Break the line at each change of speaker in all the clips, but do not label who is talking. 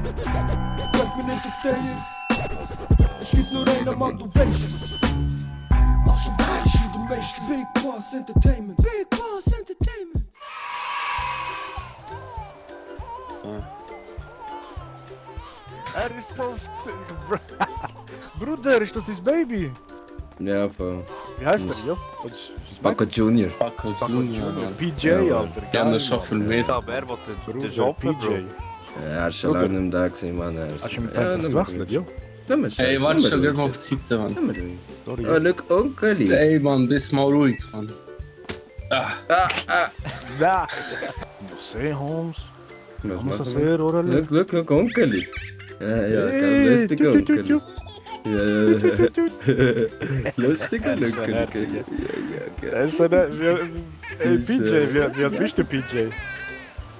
Bleib mir nicht auf der. Es gibt nur einen Mann, du weißt es. Also weißt du, du weißt Big Bas Entertainment. Big Bas Entertainment.
Er ist so... Bruder, ist das dein Baby?
Ja, voll.
Wie heißt er, ja?
Paco Junior.
Paco Junior.
PJ,
Ja,
Alter.
Ja, das schon viel mehr.
Aber er wollte den
Bruder,
Job,
PJ.
Bro.
Ja, er ist schon lange nicht mehr da gewesen, Mann.
Hast du mit dem gewechselt, ja?
Ey, warte schon, geh mal auf die Seite, Mann.
Sorry.
Oh, look, Onkeli.
Ey, Mann, bist mal ruhig, Mann.
Nein! Você, Holmes.
Was
Vamos
machen
fazer,
wir?
oder?
Look, Onkeli. Ja, kein lustiger Onkeli. Ja. Lustiger Onkeli.
Er ist eine... Ey, PJ, wie alt bist du, PJ?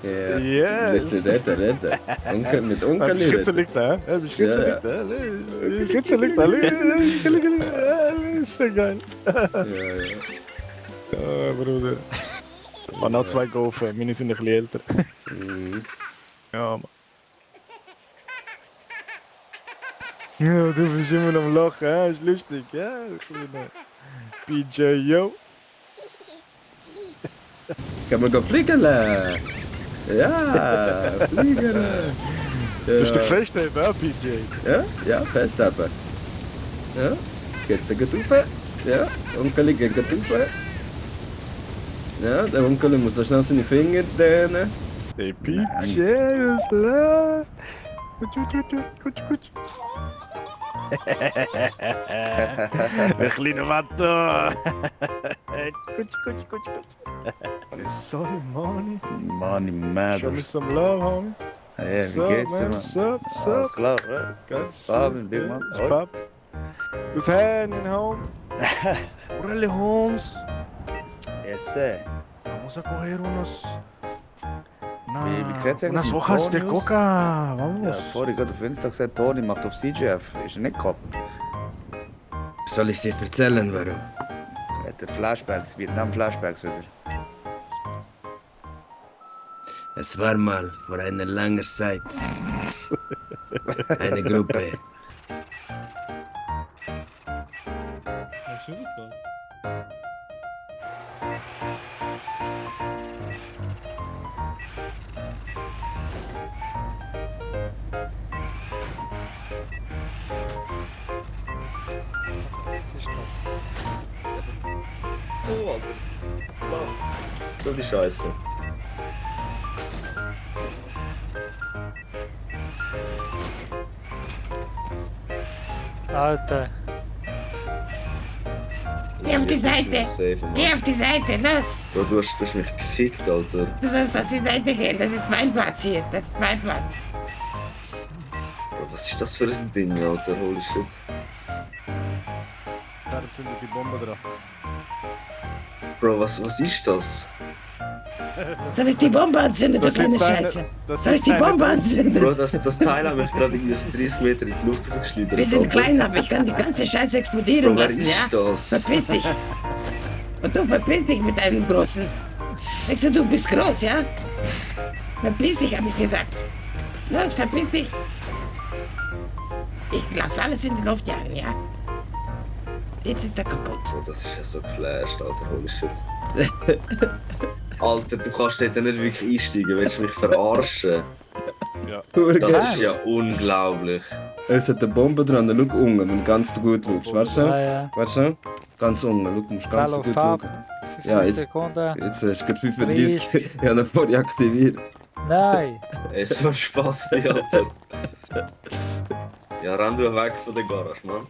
Ja.
Yes!
Bist du retten? Onkel, mit Onkeli
Schütze
retten.
liegt da, hä? Die Schütze liegt da. Schütze liegt da. Ist ja geil.
Ja.
Bruder. Man hat zwei Gaufen, meine sind ein bisschen älter.
Mhm.
Ja, Mann. Ja, du bist immer am Lachen, hä? Ist lustig, ja? PJ, yo.
Kann man fliegen lassen? Ja, fliegen.
Du bist doch festheben, hä, PJ?
Ja, festhalten. Ja, jetzt geht's da gut rauf. Ja, Onkel geht gut rauf. Ja, der Onkel muss da schnell seine Finger dehnen.
Hey, PJ, was läuft? Gut. Ein kleiner Matto. Gut. Sorry, Manni.
Money
Show
matters.
me some love, homie.
Hey, wie geht's dir, Mann?
Sup?
Alles klar, oder? Ganz Farben, Big Man.
What's up? What's happening, home? Orale, Holmes.
Esse.
Vamos a coger unos...
Wie sieht's eigentlich
unas
mit
hojas de
Tony aus?
coca.
Ja,
Vamos.
vorhin gerade auf Insta gesagt, Toni macht auf CGF. Ist er nicht gehabt?
Soll ich dir erzählen, warum?
Hat er Flashbacks, Vietnam-Flashbacks wieder.
Es war mal vor einer langen Zeit eine Gruppe.
Oh, Alter.
So die Scheiße.
Alter.
Geh auf die Seite! Geh auf die Seite, los!
Bro, du hast mich gefickt, Alter.
Du sollst auf die Seite gehen, das ist mein Platz hier, das ist mein Platz.
Bro, was ist das für ein Ding, Alter? Holy shit.
Da zündet die Bombe dran.
Bro, was ist das?
Soll ich die Bombe anzünden, du kleine Scheiße? Soll ich die Bombe anzünden?
Bro, das Teil hat mich gerade irgendwie so 30 Meter in die Luft geschleudert.
Wir sind klein, aber ich kann die ganze Scheiße explodieren
Bro, wer
lassen,
ist
ja?
das?
Verpiss dich! Und du verpiss dich mit deinem Großen. Denkst du, du bist groß, ja? Verpiss dich, hab ich gesagt. Los, verpiss dich! Ich lass alles in die Luft jagen, ja? Jetzt ist er kaputt.
Bro, das ist ja so geflasht, Alter. Holy shit. Alter, du kannst dort nicht wirklich einsteigen, willst du mich verarschen?
Ja.
Das ist ja unglaublich. Es hat eine Bombe dran, schau unten, wenn du ganz gut schaust. Weißt du?
Ja.
Weißt du? Ganz unten, schau, du musst ganz
Fall auf
gut
Tab.
schauen.
50
Ja, jetzt-
Sekunden.
Jetzt hast du gerade 35, ich habe ihn vorher aktiviert.
Nein.
Er ist so Spaß, Alter. Ja, renn du weg von der Garage, Mann.